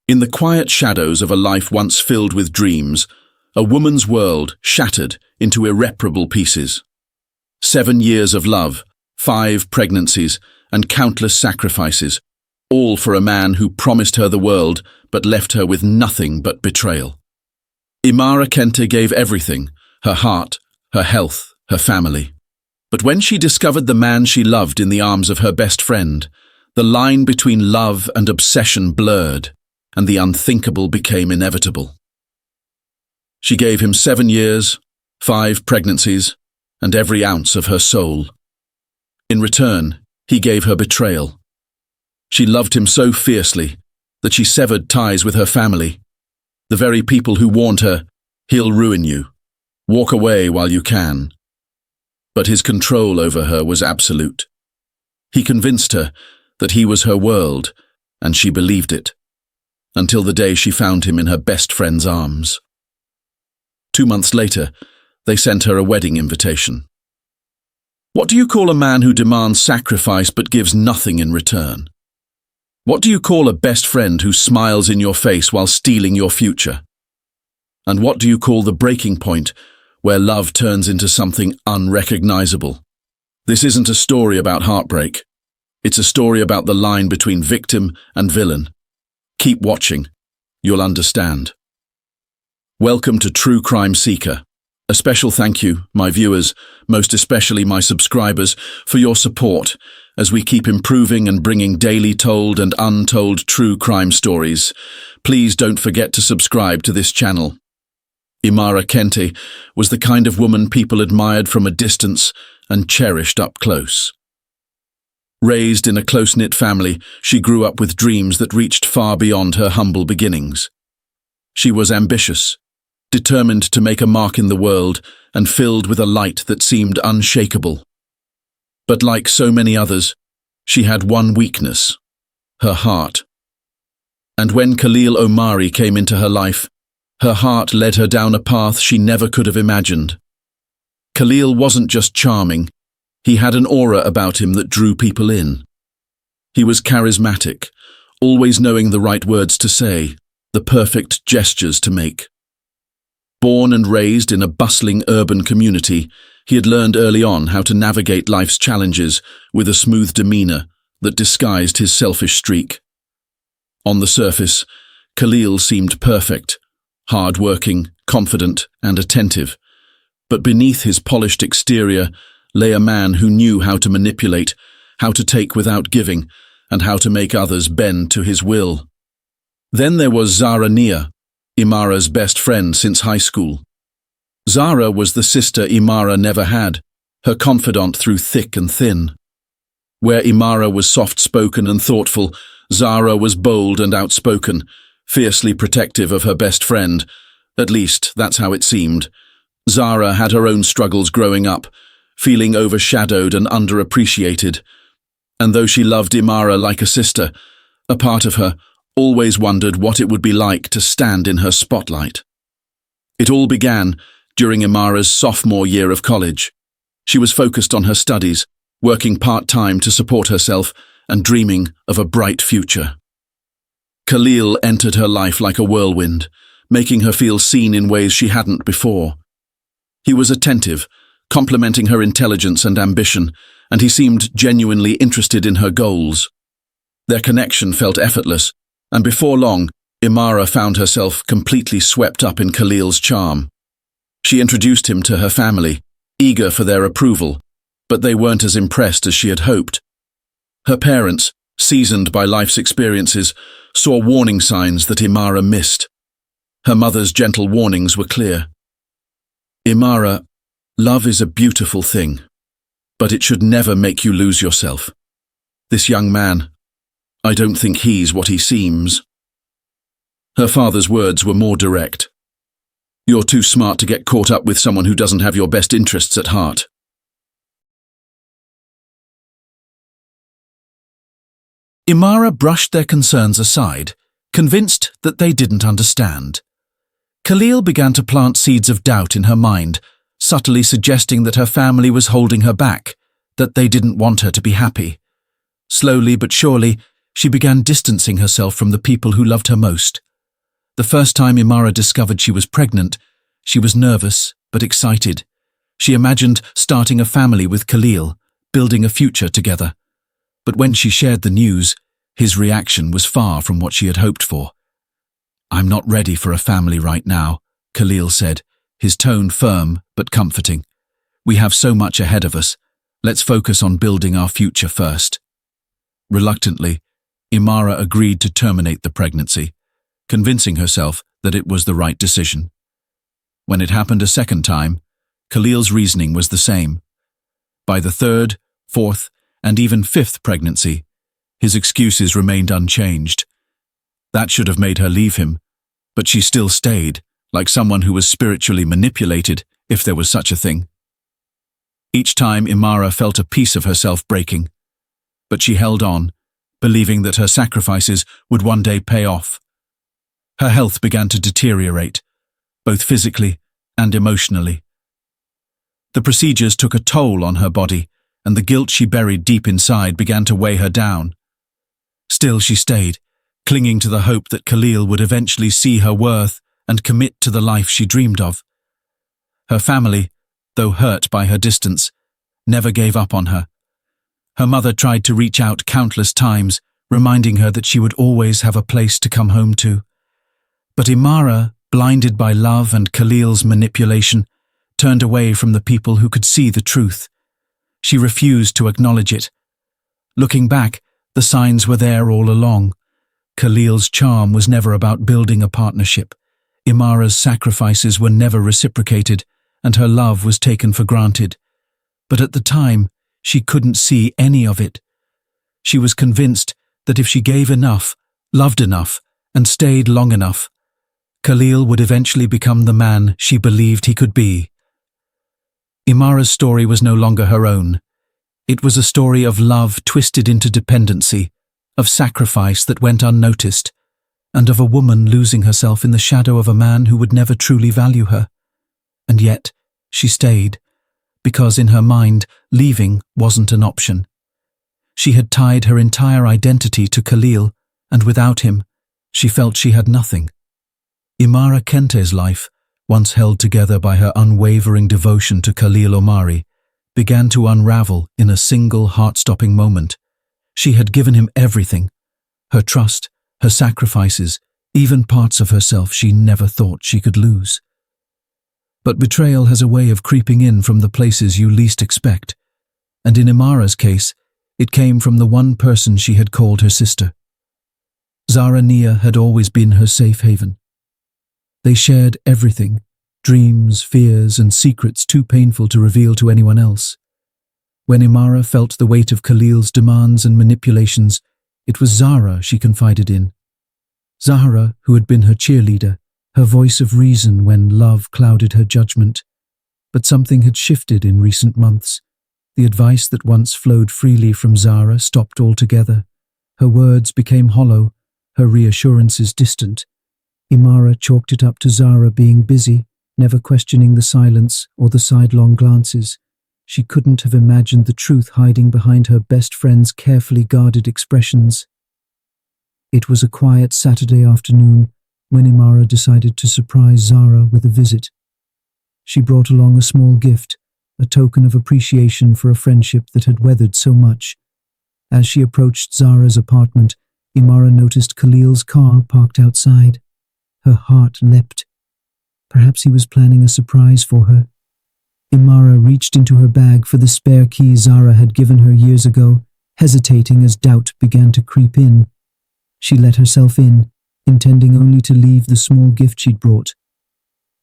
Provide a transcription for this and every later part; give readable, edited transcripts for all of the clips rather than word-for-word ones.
In the quiet shadows of a life once filled with dreams, a woman's world shattered into irreparable pieces. 7 years of love, 5 pregnancies, and countless sacrifices, all for a man who promised her the world but left her with nothing but betrayal. Imara Kente gave everything, her heart, her health, her family. But when she discovered the man she loved in the arms of her best friend, the line between love and obsession blurred, and the unthinkable became inevitable. She gave him 7 years, 5 pregnancies, and every ounce of her soul. In return, he gave her betrayal. She loved him so fiercely that she severed ties with her family, the very people who warned her, "He'll ruin you. Walk away while you can." But his control over her was absolute. He convinced her that he was her world, and she believed it, until the day she found him in her best friend's arms. 2 months later, they sent her a wedding invitation. What do you call a man who demands sacrifice but gives nothing in return? What do you call a best friend who smiles in your face while stealing your future? And what do you call the breaking point where love turns into something unrecognizable? This isn't a story about heartbreak. It's a story about the line between victim and villain. Keep watching. You'll understand. Welcome to True Crime Seeker. A special thank you, my viewers, most especially my subscribers, for your support as we keep improving and bringing daily told and untold true crime stories. Please don't forget to subscribe to this channel. Imara Kente was the kind of woman people admired from a distance and cherished up close. Raised in a close-knit family, she grew up with dreams that reached far beyond her humble beginnings. She was ambitious, determined to make a mark in the world, and filled with a light that seemed unshakable. But like so many others, she had one weakness: her heart. And when Khalil Omari came into her life, her heart led her down a path she never could have imagined. Khalil wasn't just charming, he had an aura about him that drew people in. He was charismatic, always knowing the right words to say, the perfect gestures to make. Born and raised in a bustling urban community, he had learned early on how to navigate life's challenges with a smooth demeanor that disguised his selfish streak. On the surface, Khalil seemed perfect, hard-working, confident, and attentive. But beneath his polished exterior lay a man who knew how to manipulate, how to take without giving, and how to make others bend to his will. Then there was Zara Nia, Imara's best friend since high school. Zara was the sister Imara never had, her confidant through thick and thin. Where Imara was soft-spoken and thoughtful, Zara was bold and outspoken, fiercely protective of her best friend. At least, that's how it seemed. Zara had her own struggles growing up, feeling overshadowed and underappreciated. And though she loved Imara like a sister, a part of her always wondered what it would be like to stand in her spotlight. It all began during Imara's sophomore year of college. She was focused on her studies, working part-time to support herself and dreaming of a bright future. Khalil entered her life like a whirlwind, making her feel seen in ways she hadn't before. He was attentive, complimenting her intelligence and ambition, and he seemed genuinely interested in her goals. Their connection felt effortless, and before long, Imara found herself completely swept up in Khalil's charm. She introduced him to her family, eager for their approval, but they weren't as impressed as she had hoped. Her parents, seasoned by life's experiences, saw warning signs that Imara missed. Her mother's gentle warnings were clear. "Imara, love is a beautiful thing, but it should never make you lose yourself. This young man, I don't think he's what he seems." Her father's words were more direct. "You're too smart to get caught up with someone who doesn't have your best interests at heart." Imara brushed their concerns aside, convinced that they didn't understand. Khalil began to plant seeds of doubt in her mind, subtly suggesting that her family was holding her back, that they didn't want her to be happy. Slowly but surely, she began distancing herself from the people who loved her most. The first time Imara discovered she was pregnant, she was nervous but excited. She imagined starting a family with Khalil, building a future together. But when she shared the news, his reaction was far from what she had hoped for. "I'm not ready for a family right now," Khalil said, his tone firm but comforting. "We have so much ahead of us. Let's focus on building our future first." Reluctantly, Imara agreed to terminate the pregnancy, convincing herself that it was the right decision. When it happened a second time, Khalil's reasoning was the same. By the third, fourth, and even fifth pregnancy, his excuses remained unchanged. That should have made her leave him, but she still stayed, like someone who was spiritually manipulated, if there was such a thing. Each time Imara felt a piece of herself breaking, but she held on, believing that her sacrifices would one day pay off. Her health began to deteriorate, both physically and emotionally. The procedures took a toll on her body, and the guilt she buried deep inside began to weigh her down. Still she stayed, clinging to the hope that Khalil would eventually see her worth and commit to the life she dreamed of. Her family, though hurt by her distance, never gave up on her. Her mother tried to reach out countless times, reminding her that she would always have a place to come home to. But Imara, blinded by love and Khalil's manipulation, turned away from the people who could see the truth. She refused to acknowledge it. Looking back, the signs were there all along. Khalil's charm was never about building a partnership. Imara's sacrifices were never reciprocated, and her love was taken for granted. But at the time, she couldn't see any of it. She was convinced that if she gave enough, loved enough, and stayed long enough, Khalil would eventually become the man she believed he could be. Imara's story was no longer her own. It was a story of love twisted into dependency, of sacrifice that went unnoticed, and of a woman losing herself in the shadow of a man who would never truly value her. And yet, she stayed, because in her mind, leaving wasn't an option. She had tied her entire identity to Khalil, and without him, she felt she had nothing. Imara Kente's life, once held together by her unwavering devotion to Khalil Omari, began to unravel in a single heart-stopping moment. She had given him everything, her trust, her sacrifices, even parts of herself she never thought she could lose. But betrayal has a way of creeping in from the places you least expect, and in Imara's case, it came from the one person she had called her sister. Zara Nia had always been her safe haven. They shared everything, dreams, fears, and secrets too painful to reveal to anyone else. When Imara felt the weight of Khalil's demands and manipulations, it was Zara she confided in. Zahra, who had been her cheerleader, her voice of reason when love clouded her judgment. But something had shifted in recent months. The advice that once flowed freely from Zara stopped altogether. Her words became hollow, her reassurances distant. Imara chalked it up to Zara being busy, never questioning the silence or the sidelong glances. She couldn't have imagined the truth hiding behind her best friend's carefully guarded expressions. It was a quiet Saturday afternoon when Imara decided to surprise Zara with a visit. She brought along a small gift, a token of appreciation for a friendship that had weathered so much. As she approached Zara's apartment, Imara noticed Khalil's car parked outside. Her heart leapt. Perhaps he was planning a surprise for her. Imara reached into her bag for the spare key Zara had given her years ago, hesitating as doubt began to creep in. She let herself in, intending only to leave the small gift she'd brought.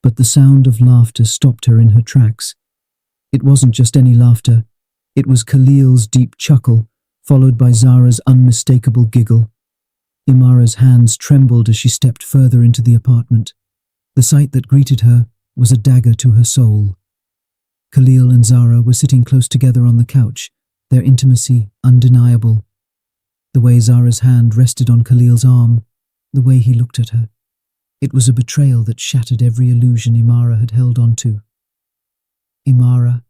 But the sound of laughter stopped her in her tracks. It wasn't just any laughter. It was Khalil's deep chuckle, followed by Zara's unmistakable giggle. Imara's hands trembled as she stepped further into the apartment. The sight that greeted her was a dagger to her soul. Khalil and Zara were sitting close together on the couch, their intimacy undeniable. The way Zara's hand rested on Khalil's arm, the way he looked at her. It was a betrayal that shattered every illusion Imara had held on to. Imara.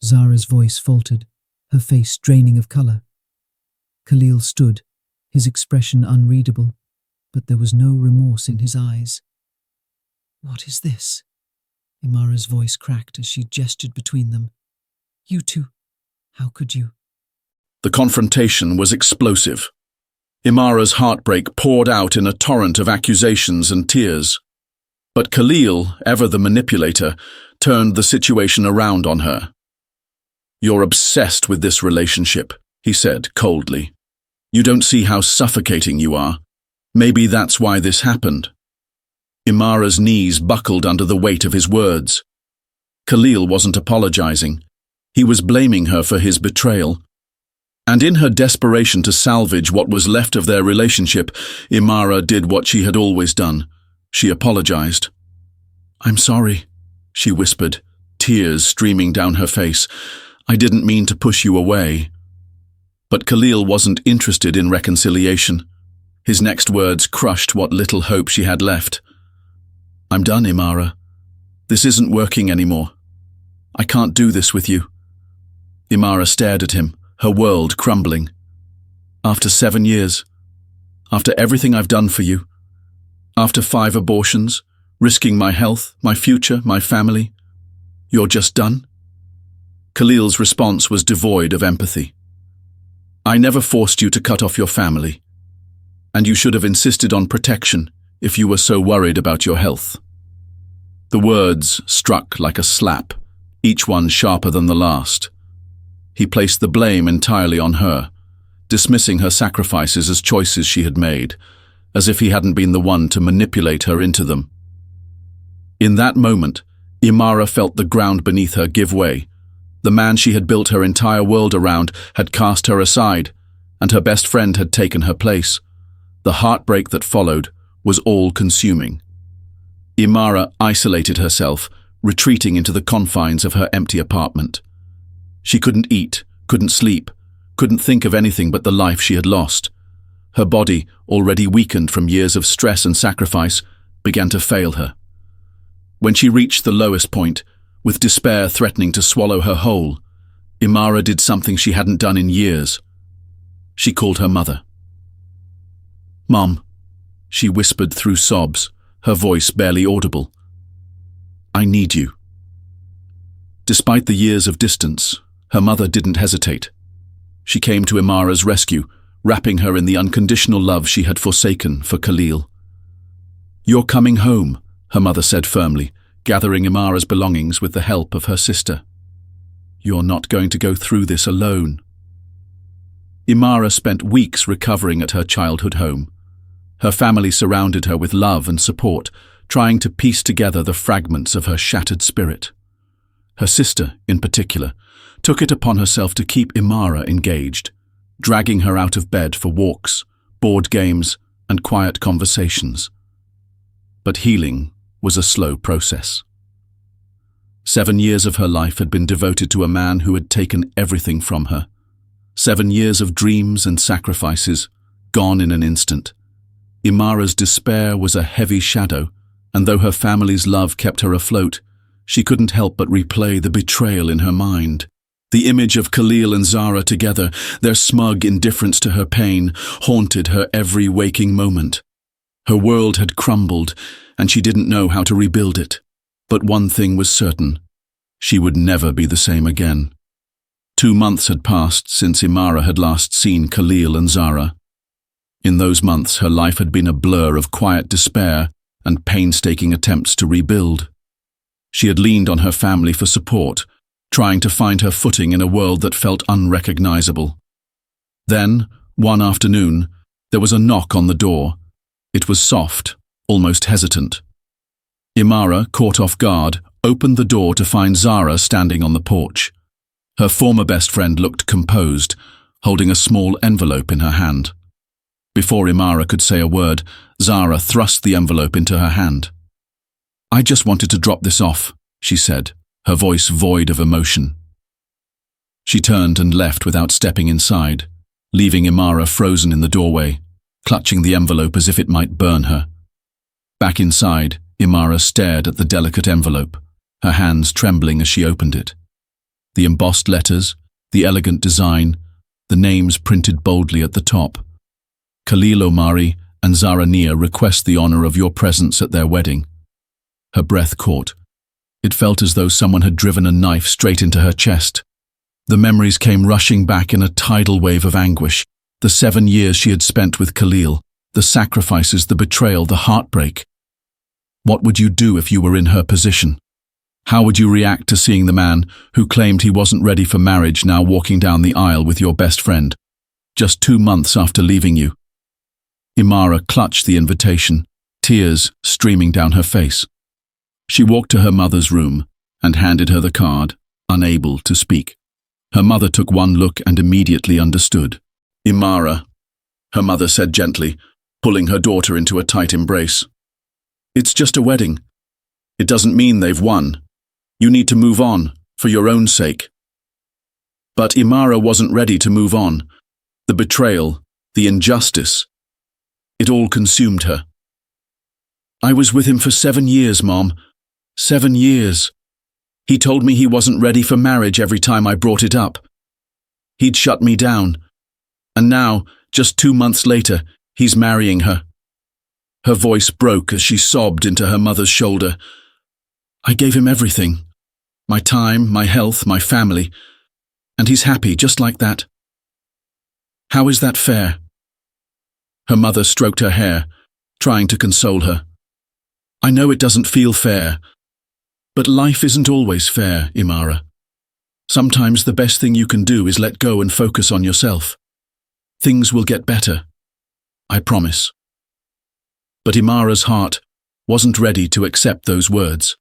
Zara's voice faltered, her face draining of color. Khalil stood, his expression unreadable, but there was no remorse in his eyes. "What is this?" Imara's voice cracked as she gestured between them. "You two, how could you?" The confrontation was explosive. Imara's heartbreak poured out in a torrent of accusations and tears. But Khalil, ever the manipulator, turned the situation around on her. "You're obsessed with this relationship," he said coldly. "You don't see how suffocating you are. Maybe that's why this happened." Imara's knees buckled under the weight of his words. Khalil wasn't apologizing. He was blaming her for his betrayal. And in her desperation to salvage what was left of their relationship, Imara did what she had always done. She apologized. "I'm sorry," she whispered, tears streaming down her face. "I didn't mean to push you away." But Khalil wasn't interested in reconciliation. His next words crushed what little hope she had left. "I'm done, Imara. This isn't working anymore. I can't do this with you." Imara stared at him, her world crumbling. "After 7 years, after everything I've done for you, after 5 abortions, risking my health, my future, my family, you're just done?" Khalil's response was devoid of empathy. "I never forced you to cut off your family, and you should have insisted on protection if you were so worried about your health." The words struck like a slap, each one sharper than the last. He placed the blame entirely on her, dismissing her sacrifices as choices she had made, as if he hadn't been the one to manipulate her into them. In that moment, Imara felt the ground beneath her give way. The man she had built her entire world around had cast her aside, and her best friend had taken her place. The heartbreak that followed was all-consuming. Imara isolated herself, retreating into the confines of her empty apartment. She couldn't eat, couldn't sleep, couldn't think of anything but the life she had lost. Her body, already weakened from years of stress and sacrifice, began to fail her. When she reached the lowest point, with despair threatening to swallow her whole, Imara did something she hadn't done in years. She called her mother. "Mom," she whispered through sobs, her voice barely audible. "I need you." Despite the years of distance, her mother didn't hesitate. She came to Imara's rescue, wrapping her in the unconditional love she had forsaken for Khalil. "You're coming home," her mother said firmly, gathering Imara's belongings with the help of her sister. "You're not going to go through this alone." Imara spent weeks recovering at her childhood home. Her family surrounded her with love and support, trying to piece together the fragments of her shattered spirit. Her sister, in particular, took it upon herself to keep Imara engaged, dragging her out of bed for walks, board games, and quiet conversations. But healing was a slow process. 7 years of her life had been devoted to a man who had taken everything from her. 7 years of dreams and sacrifices, gone in an instant. Imara's despair was a heavy shadow, and though her family's love kept her afloat, she couldn't help but replay the betrayal in her mind. The image of Khalil and Zara together, their smug indifference to her pain, haunted her every waking moment. Her world had crumbled, and she didn't know how to rebuild it. But one thing was certain: she would never be the same again. 2 months had passed since Imara had last seen Khalil and Zara. In those months, her life had been a blur of quiet despair and painstaking attempts to rebuild. She had leaned on her family for support, trying to find her footing in a world that felt unrecognizable. Then, one afternoon, there was a knock on the door. It was soft, almost hesitant. Imara, caught off guard, opened the door to find Zara standing on the porch. Her former best friend looked composed, holding a small envelope in her hand. Before Imara could say a word, Zara thrust the envelope into her hand. "I just wanted to drop this off," she said, her voice void of emotion. She turned and left without stepping inside, leaving Imara frozen in the doorway, clutching the envelope as if it might burn her. Back inside, Imara stared at the delicate envelope, her hands trembling as she opened it. The embossed letters, the elegant design, the names printed boldly at the top. Khalil Omari and Zara Nia request the honor of your presence at their wedding." Her breath caught. It felt as though someone had driven a knife straight into her chest. The memories came rushing back in a tidal wave of anguish. The 7 years she had spent with Khalil, the sacrifices, the betrayal, the heartbreak. What would you do if you were in her position? How would you react to seeing the man who claimed he wasn't ready for marriage now walking down the aisle with your best friend, just 2 months after leaving you? Imara clutched the invitation, tears streaming down her face. She walked to her mother's room and handed her the card, unable to speak. Her mother took one look and immediately understood. "Imara," her mother said gently, pulling her daughter into a tight embrace. "It's just a wedding. It doesn't mean they've won. You need to move on, for your own sake." But Imara wasn't ready to move on. The betrayal, the injustice, it all consumed her. "I was with him for 7 years, Mom. 7 years. He told me he wasn't ready for marriage every time I brought it up. He'd shut me down. And now, just 2 months later, he's marrying her." Her voice broke as she sobbed into her mother's shoulder. "I gave him everything. My time, my health, my family. And he's happy just like that. How is that fair?" Her mother stroked her hair, trying to console her. "I know it doesn't feel fair. But life isn't always fair, Imara. Sometimes the best thing you can do is let go and focus on yourself. Things will get better. I promise." But Imara's heart wasn't ready to accept those words.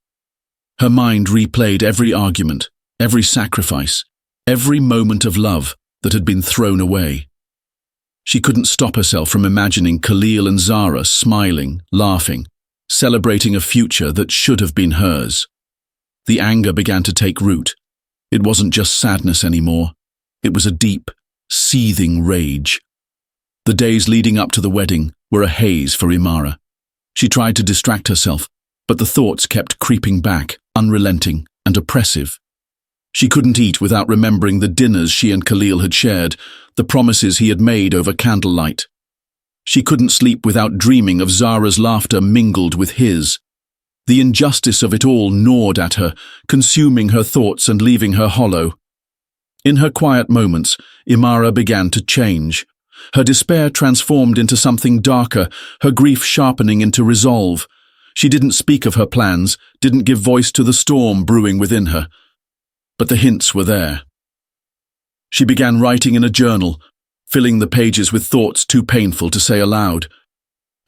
Her mind replayed every argument, every sacrifice, every moment of love that had been thrown away. She couldn't stop herself from imagining Khalil and Zara smiling, laughing, celebrating a future that should have been hers. The anger began to take root. It wasn't just sadness anymore. It was a deep, seething rage. The days leading up to the wedding were a haze for Imara. She tried to distract herself, but the thoughts kept creeping back, unrelenting and oppressive. She couldn't eat without remembering the dinners she and Khalil had shared, the promises he had made over candlelight. She couldn't sleep without dreaming of Zara's laughter mingled with his. The injustice of it all gnawed at her, consuming her thoughts and leaving her hollow. In her quiet moments, Imara began to change. Her despair transformed into something darker, her grief sharpening into resolve. She didn't speak of her plans, didn't give voice to the storm brewing within her. But the hints were there. She began writing in a journal, filling the pages with thoughts too painful to say aloud.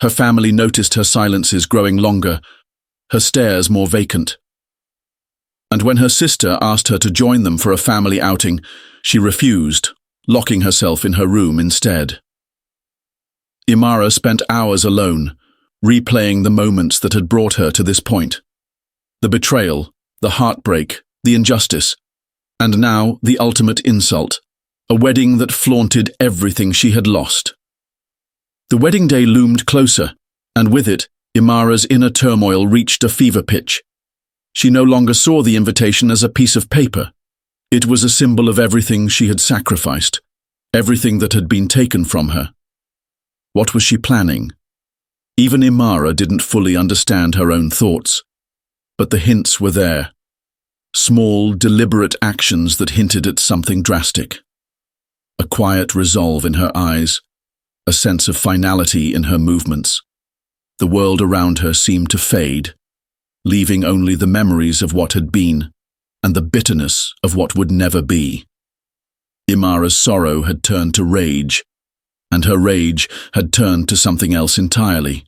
Her family noticed her silences growing longer, her stares more vacant. And when her sister asked her to join them for a family outing, she refused, locking herself in her room instead. Imara spent hours alone, replaying the moments that had brought her to this point. The betrayal, the heartbreak, the injustice, and now the ultimate insult, a wedding that flaunted everything she had lost. The wedding day loomed closer, and with it, Imara's inner turmoil reached a fever pitch. She no longer saw the invitation as a piece of paper. It was a symbol of everything she had sacrificed, everything that had been taken from her. What was she planning? Even Imara didn't fully understand her own thoughts. But the hints were there. Small, deliberate actions that hinted at something drastic. A quiet resolve in her eyes, a sense of finality in her movements. The world around her seemed to fade, leaving only the memories of what had been and the bitterness of what would never be. Imara's sorrow had turned to rage, and her rage had turned to something else entirely.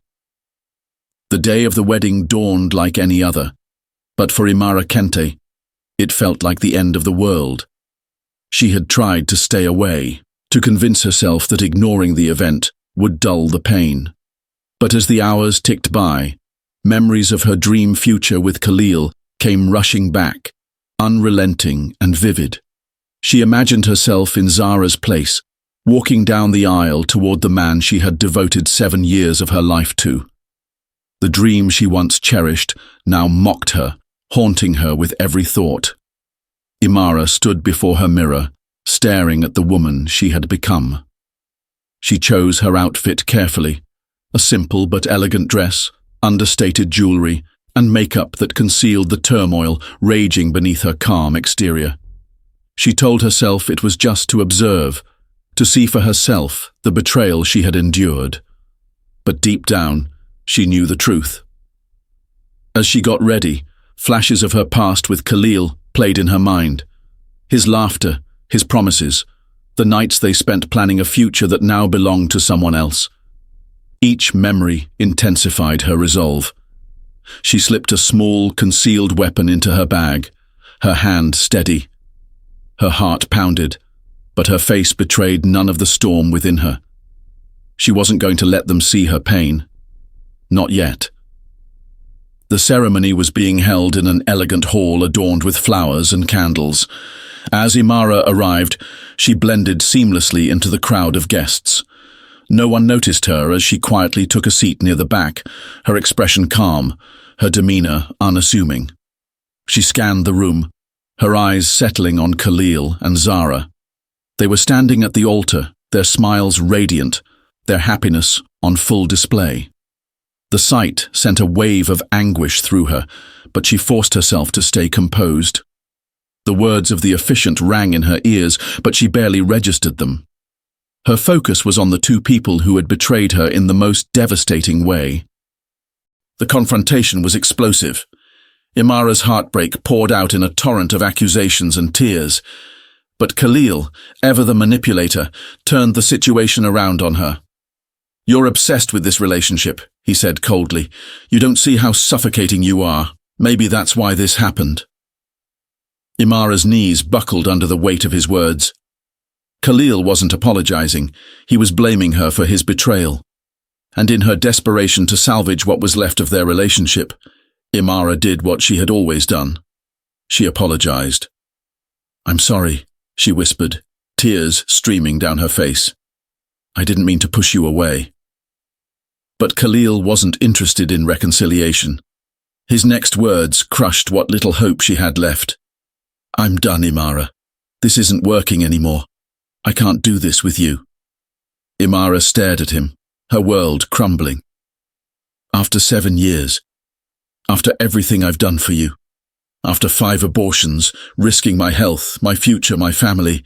The day of the wedding dawned like any other, but for Imara Kente, it felt like the end of the world. She had tried to stay away, to convince herself that ignoring the event would dull the pain. But as the hours ticked by, memories of her dream future with Khalil came rushing back, unrelenting and vivid. She imagined herself in Zara's place, walking down the aisle toward the man she had devoted 7 years of her life to. The dream she once cherished now mocked her, haunting her with every thought. Imara stood before her mirror, staring at the woman she had become. She chose her outfit carefully, a simple but elegant dress, understated jewelry, and makeup that concealed the turmoil raging beneath her calm exterior. She told herself it was just to observe, to see for herself the betrayal she had endured. But deep down, she knew the truth. As she got ready, flashes of her past with Khalil played in her mind. His laughter, his promises, the nights they spent planning a future that now belonged to someone else. Each memory intensified her resolve. She slipped a small, concealed weapon into her bag, her hand steady. Her heart pounded, but her face betrayed none of the storm within her. She wasn't going to let them see her pain. Not yet. The ceremony was being held in an elegant hall adorned with flowers and candles. As Imara arrived, she blended seamlessly into the crowd of guests. No one noticed her as she quietly took a seat near the back, her expression calm, her demeanor unassuming. She scanned the room, her eyes settling on Khalil and Zara. They were standing at the altar, their smiles radiant, their happiness on full display. The sight sent a wave of anguish through her, but she forced herself to stay composed. The words of the officiant rang in her ears, but she barely registered them. Her focus was on the two people who had betrayed her in the most devastating way. The confrontation was explosive. Imara's heartbreak poured out in a torrent of accusations and tears. But Khalil, ever the manipulator, turned the situation around on her. "You're obsessed with this relationship," he said coldly. "You don't see how suffocating you are. Maybe that's why this happened." Imara's knees buckled under the weight of his words. Khalil wasn't apologizing. He was blaming her for his betrayal. And in her desperation to salvage what was left of their relationship, Imara did what she had always done. She apologized. "I'm sorry," she whispered, tears streaming down her face. "I didn't mean to push you away." But Khalil wasn't interested in reconciliation. His next words crushed what little hope she had left. "I'm done, Imara. This isn't working anymore. I can't do this with you." Imara stared at him, her world crumbling. "After 7 years, after everything I've done for you, after 5 abortions, risking my health, my future, my family,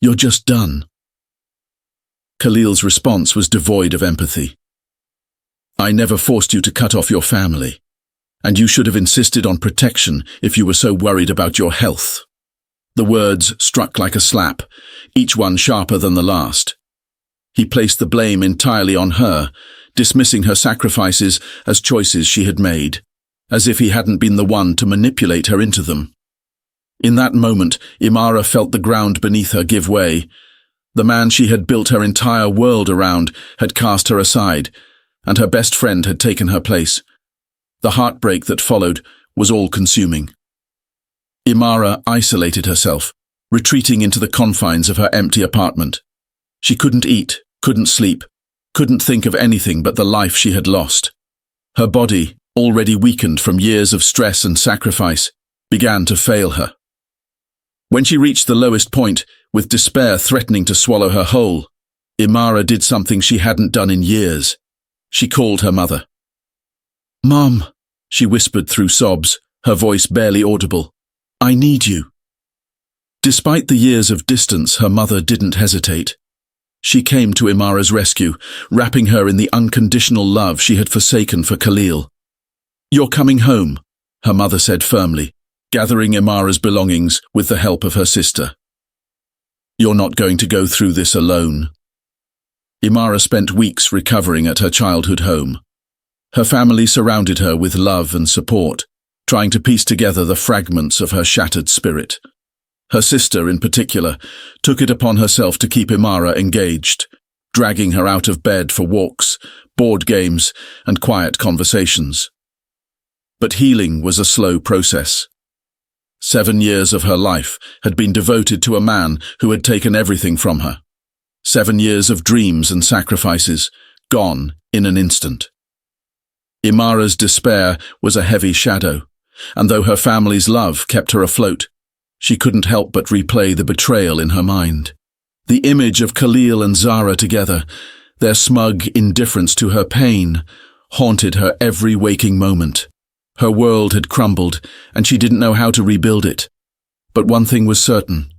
you're just done." Khalil's response was devoid of empathy. "I never forced you to cut off your family, and you should have insisted on protection if you were so worried about your health." The words struck like a slap, each one sharper than the last. He placed the blame entirely on her, dismissing her sacrifices as choices she had made, as if he hadn't been the one to manipulate her into them. In that moment, Imara felt the ground beneath her give way. The man she had built her entire world around had cast her aside, and her best friend had taken her place. The heartbreak that followed was all-consuming. Imara isolated herself, retreating into the confines of her empty apartment. She couldn't eat, couldn't sleep, couldn't think of anything but the life she had lost. Her body, already weakened from years of stress and sacrifice, began to fail her. When she reached the lowest point, with despair threatening to swallow her whole, Imara did something she hadn't done in years. She called her mother. "Mom," she whispered through sobs, her voice barely audible. "I need you." Despite the years of distance, her mother didn't hesitate. She came to Imara's rescue, wrapping her in the unconditional love she had forsaken for Khalil. "You're coming home," her mother said firmly, gathering Imara's belongings with the help of her sister. "You're not going to go through this alone." Imara spent weeks recovering at her childhood home. Her family surrounded her with love and support, trying to piece together the fragments of her shattered spirit. Her sister, in particular, took it upon herself to keep Imara engaged, dragging her out of bed for walks, board games, and quiet conversations. But healing was a slow process. 7 years of her life had been devoted to a man who had taken everything from her. 7 years of dreams and sacrifices, gone in an instant. Imara's despair was a heavy shadow, and though her family's love kept her afloat, she couldn't help but replay the betrayal in her mind. The image of Khalil and Zara together, their smug indifference to her pain, haunted her every waking moment. Her world had crumbled, and she didn't know how to rebuild it. But one thing was certain: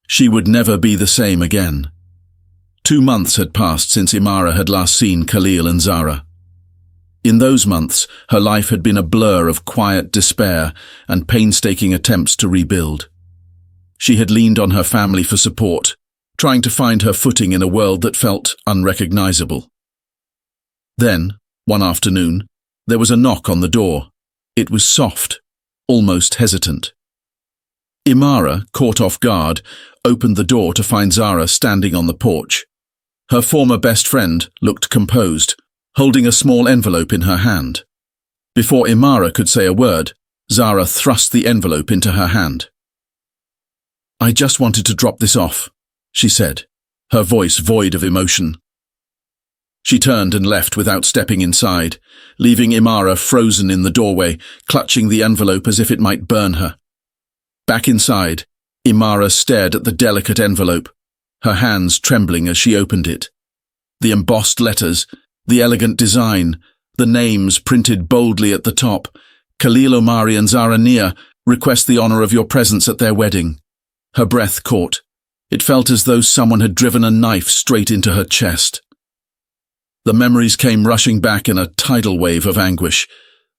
she would never be the same again. 2 months had passed since Imara had last seen Khalil and Zara. In those months, her life had been a blur of quiet despair and painstaking attempts to rebuild. She had leaned on her family for support, trying to find her footing in a world that felt unrecognizable. Then, one afternoon, there was a knock on the door. It was soft, almost hesitant. Imara, caught off guard, opened the door to find Zara standing on the porch. Her former best friend looked composed, holding a small envelope in her hand. Before Imara could say a word, Zara thrust the envelope into her hand. "I just wanted to drop this off," she said, her voice void of emotion. She turned and left without stepping inside, leaving Imara frozen in the doorway, clutching the envelope as if it might burn her. Back inside, Imara stared at the delicate envelope, her hands trembling as she opened it. The embossed letters, the elegant design, the names printed boldly at the top: Khalil Omari and Zara Nia request the honor of your presence at their wedding. Her breath caught. It felt as though someone had driven a knife straight into her chest. The memories came rushing back in a tidal wave of anguish.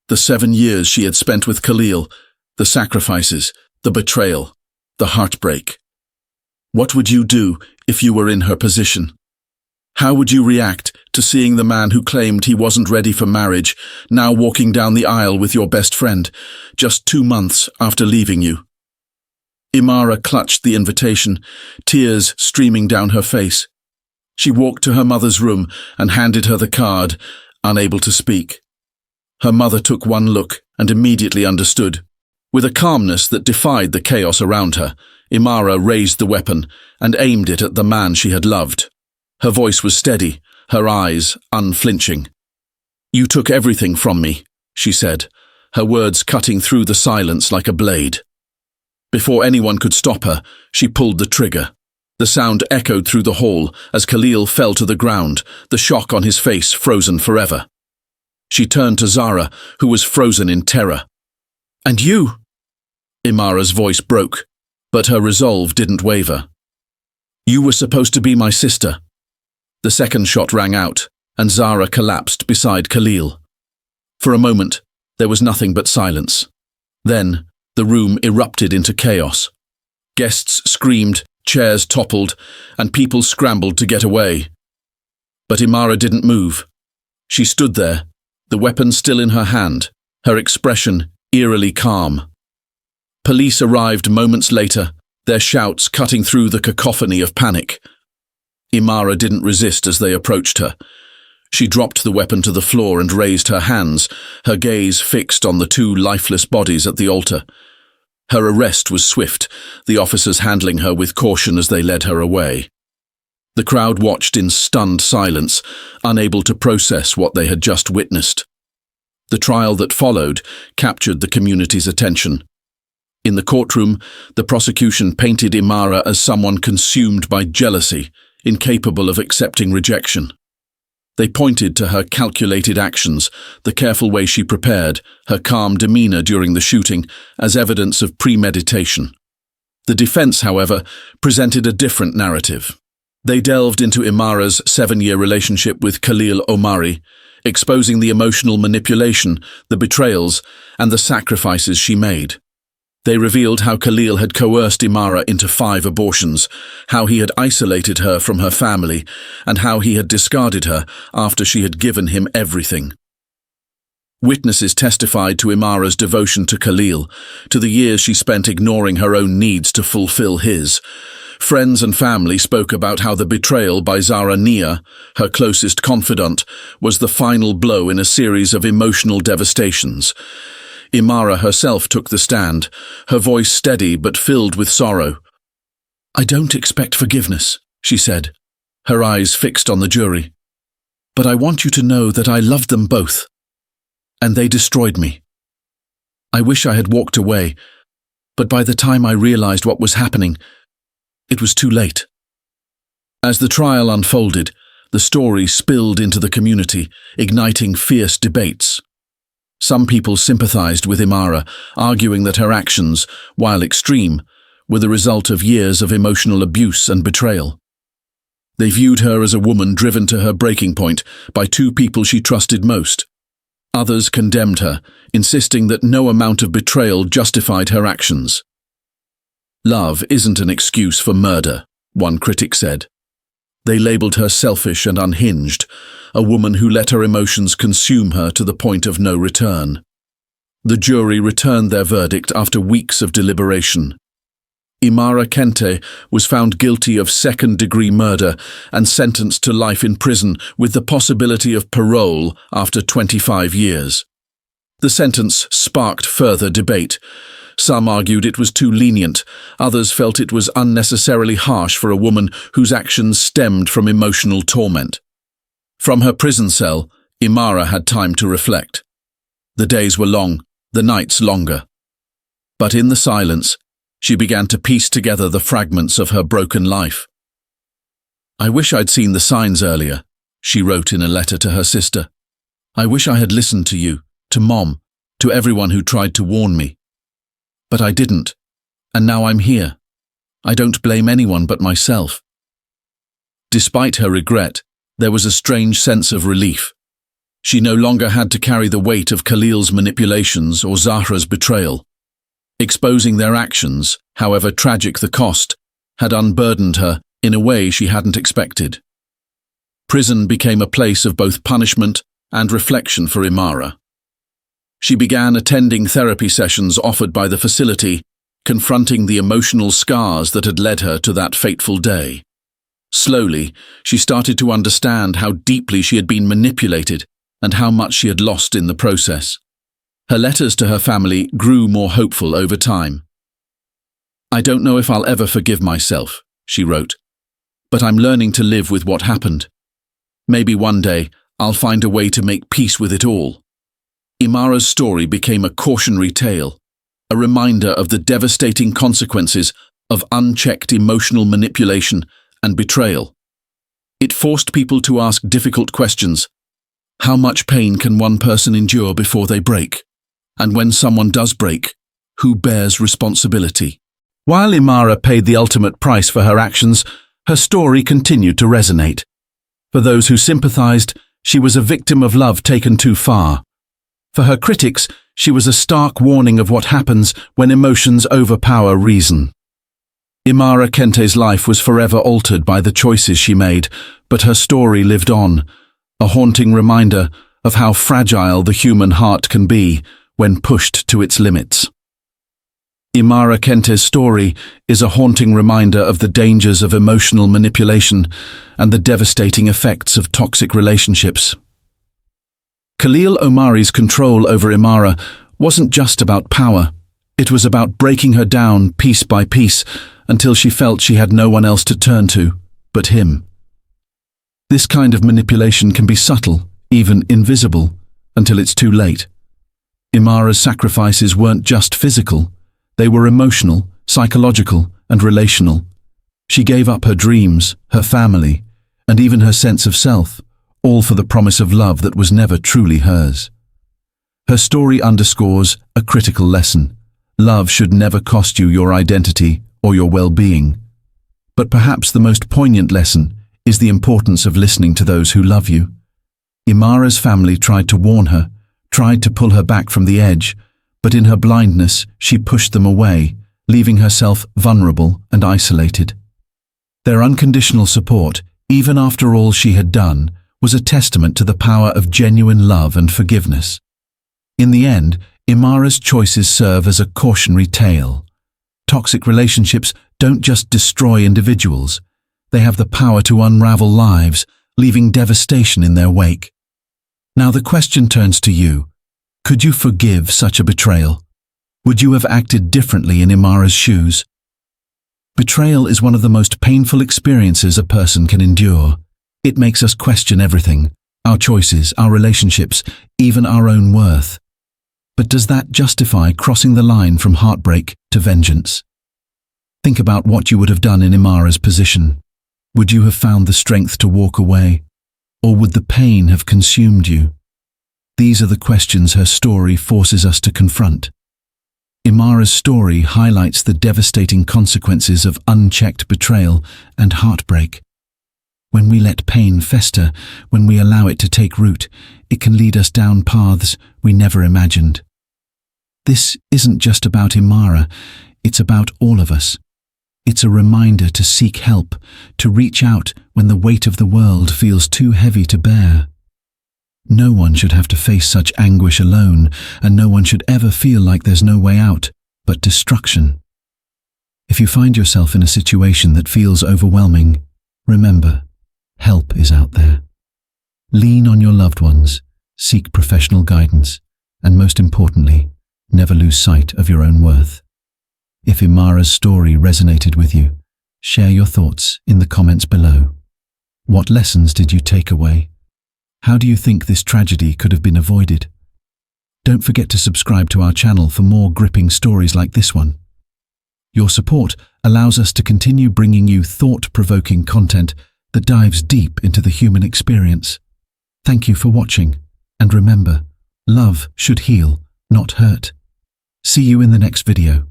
The 7 years she had spent with Khalil, the sacrifices, the betrayal, the heartbreak. What would you do if you were in her position? How would you react to seeing the man who claimed he wasn't ready for marriage now walking down the aisle with your best friend, just 2 months after leaving you? Imara clutched the invitation, tears streaming down her face. She walked to her mother's room and handed her the card, unable to speak. Her mother took one look and immediately understood. With a calmness that defied the chaos around her, Imara raised the weapon and aimed it at the man she had loved. Her voice was steady, her eyes unflinching. "You took everything from me," she said, her words cutting through the silence like a blade. Before anyone could stop her, she pulled the trigger. The sound echoed through the hall as Khalil fell to the ground, the shock on his face frozen forever. She turned to Zara, who was frozen in terror. "And you?" Imara's voice broke, but her resolve didn't waver. "You were supposed to be my sister." The second shot rang out, and Zara collapsed beside Khalil. For a moment, there was nothing but silence. Then, the room erupted into chaos. Guests screamed, chairs toppled, and people scrambled to get away. But Imara didn't move. She stood there, the weapon still in her hand, her expression eerily calm. Police arrived moments later, their shouts cutting through the cacophony of panic. Imara didn't resist as they approached her. She dropped the weapon to the floor and raised her hands, her gaze fixed on the 2 lifeless bodies at the altar. Her arrest was swift, the officers handling her with caution as they led her away. The crowd watched in stunned silence, unable to process what they had just witnessed. The trial that followed captured the community's attention. In the courtroom, the prosecution painted Imara as someone consumed by jealousy, incapable of accepting rejection. They pointed to her calculated actions, the careful way she prepared, her calm demeanor during the shooting, as evidence of premeditation. The defense, however, presented a different narrative. They delved into Imara's 7-year relationship with Khalil Omari, exposing the emotional manipulation, the betrayals, and the sacrifices she made. They revealed how Khalil had coerced Imara into 5 abortions, how he had isolated her from her family, and how he had discarded her after she had given him everything. Witnesses testified to Imara's devotion to Khalil, to the years she spent ignoring her own needs to fulfill his. Friends and family spoke about how the betrayal by Zara Nia, her closest confidant, was the final blow in a series of emotional devastations. Imara herself took the stand, her voice steady but filled with sorrow. "I don't expect forgiveness," she said, her eyes fixed on the jury. "But I want you to know that I loved them both. And they destroyed me. I wish I had walked away, but by the time I realized what was happening, it was too late." As the trial unfolded, the story spilled into the community, igniting fierce debates. Some people sympathized with Imara, arguing that her actions, while extreme, were the result of years of emotional abuse and betrayal. They viewed her as a woman driven to her breaking point by two people she trusted most. Others condemned her, insisting that no amount of betrayal justified her actions. "Love isn't an excuse for murder," one critic said. They labeled her selfish and unhinged, a woman who let her emotions consume her to the point of no return. The jury returned their verdict after weeks of deliberation. Imara Kente was found guilty of second-degree murder and sentenced to life in prison with the possibility of parole after 25 years. The sentence sparked further debate. Some argued it was too lenient, others felt it was unnecessarily harsh for a woman whose actions stemmed from emotional torment. From her prison cell, Imara had time to reflect. The days were long, the nights longer. But in the silence, she began to piece together the fragments of her broken life. "I wish I'd seen the signs earlier," she wrote in a letter to her sister. "I wish I had listened to you, to Mom, to everyone who tried to warn me. But I didn't, and now I'm here. I don't blame anyone but myself." Despite her regret, there was a strange sense of relief. She no longer had to carry the weight of Khalil's manipulations or Zahra's betrayal. Exposing their actions, however tragic the cost, had unburdened her in a way she hadn't expected. Prison became a place of both punishment and reflection for Imara. She began attending therapy sessions offered by the facility, confronting the emotional scars that had led her to that fateful day. Slowly, she started to understand how deeply she had been manipulated and how much she had lost in the process. Her letters to her family grew more hopeful over time. "I don't know if I'll ever forgive myself," she wrote, "but I'm learning to live with what happened. Maybe one day I'll find a way to make peace with it all." Imara's story became a cautionary tale, a reminder of the devastating consequences of unchecked emotional manipulation and betrayal. It forced people to ask difficult questions. How much pain can one person endure before they break? And when someone does break, who bears responsibility? While Imara paid the ultimate price for her actions, her story continued to resonate. For those who sympathized, she was a victim of love taken too far. For her critics, she was a stark warning of what happens when emotions overpower reason. Imara Kente's life was forever altered by the choices she made, but her story lived on, a haunting reminder of how fragile the human heart can be when pushed to its limits. Imara Kente's story is a haunting reminder of the dangers of emotional manipulation and the devastating effects of toxic relationships. Khalil Omari's control over Imara wasn't just about power. It was about breaking her down piece by piece until she felt she had no one else to turn to but him. This kind of manipulation can be subtle, even invisible, until it's too late. Imara's sacrifices weren't just physical. They were emotional, psychological, and relational. She gave up her dreams, her family, and even her sense of self, all for the promise of love that was never truly hers. Her story underscores a critical lesson. Love should never cost you your identity or your well-being. But perhaps the most poignant lesson is the importance of listening to those who love you. Imara's family tried to warn her, tried to pull her back from the edge, but in her blindness, she pushed them away, leaving herself vulnerable and isolated. Their unconditional support, even after all she had done, was a testament to the power of genuine love and forgiveness. In the end, Imara's choices serve as a cautionary tale. Toxic relationships don't just destroy individuals. They have the power to unravel lives, leaving devastation in their wake. Now the question turns to you. Could you forgive such a betrayal? Would you have acted differently in Imara's shoes? Betrayal is one of the most painful experiences a person can endure. It makes us question everything, our choices, our relationships, even our own worth. But does that justify crossing the line from heartbreak to vengeance? Think about what you would have done in Imara's position. Would you have found the strength to walk away, or would the pain have consumed you? These are the questions her story forces us to confront. Imara's story highlights the devastating consequences of unchecked betrayal and heartbreak. When we let pain fester, when we allow it to take root, it can lead us down paths we never imagined. This isn't just about Imara, it's about all of us. It's a reminder to seek help, to reach out when the weight of the world feels too heavy to bear. No one should have to face such anguish alone, and no one should ever feel like there's no way out but destruction. If you find yourself in a situation that feels overwhelming, remember, help is out there. Lean on your loved ones, seek professional guidance, and most importantly, never lose sight of your own worth. If Imara's story resonated with you, share your thoughts in the comments below. What lessons did you take away? How do you think this tragedy could have been avoided? Don't forget to subscribe to our channel for more gripping stories like this one. Your support allows us to continue bringing you thought-provoking content that dives deep into the human experience. Thank you for watching, and remember, love should heal, not hurt. See you in the next video.